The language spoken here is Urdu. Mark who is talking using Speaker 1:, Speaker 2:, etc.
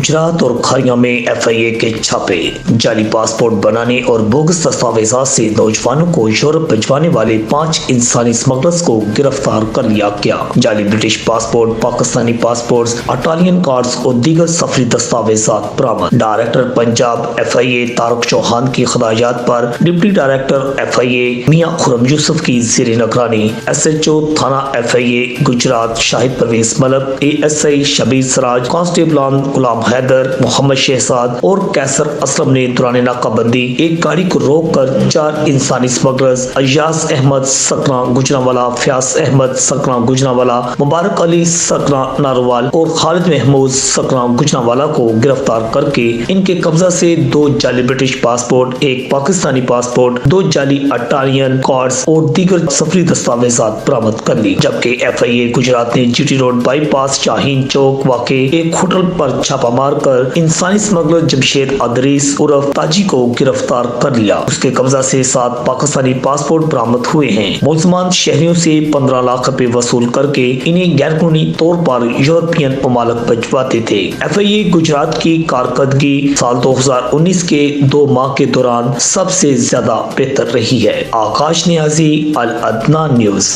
Speaker 1: گجرات اور کھاریاں میں FIA کے چھاپے، جعلی پاسپورٹ بنانے اور بوگس دستاویزات سے نوجوانوں کو یورپ بھجوانے والے 5 انسانی اسمگلرز کو گرفتار کر لیا گیا۔ جعلی British passport, Pakistani passports, Italian cards اور دیگر سفری دستاویزات برآمد۔ ڈائریکٹر پنجاب FIA طارق چوہان کی ہدایات پر ڈپٹی ڈائریکٹر FIA میاں خرم یوسف کی زیر نگرانی SHO تھانہ FIA گجرات شاہد پرویز ملک، ASI شبیر سراج، کانسٹیبلان غلام حیدر، محمد شہزاد اور کیسر اسلم نے دوران ناکہ بندی ایک گاڑی کو روک کر 4 انسانی اسمگلرز ایاز احمد سکرا گجرانوالا، فیاض احمد سکرا گجرانوالا، مبارک علی سکرا ناروال اور خالد محمود سکرا گجرانوالا کو گرفتار کر کے ان کے قبضہ سے 2 جعلی برٹش پاسپورٹ، 1 پاکستانی پاسپورٹ، 2 جعلی اٹالین کارڈز اور دیگر سفری دستاویزات برآمد کر لی، جبکہ FIA گجرات نے GT روڈ بائی پاس شاہین چوک واقع ایک ہوٹل پر چھاپہ مار کر انسانی اسمگلر جمشید ادریس عرف تاجی کو گرفتار کر لیا۔ اس کے قبضہ سے 7 پاکستانی پاسپورٹ برآمد ہوئے ہیں۔ ملزمان شہریوں سے 15 لاکھ روپے وصول کر کے انہیں غیر قانونی طور پر یورپین ممالک بھجواتے تھے۔ FIA گجرات کی کارکردگی سال 2019 کے 2 ماہ کے دوران سب سے زیادہ بہتر رہی ہے۔ آکاش نیازی، العدنان نیوز۔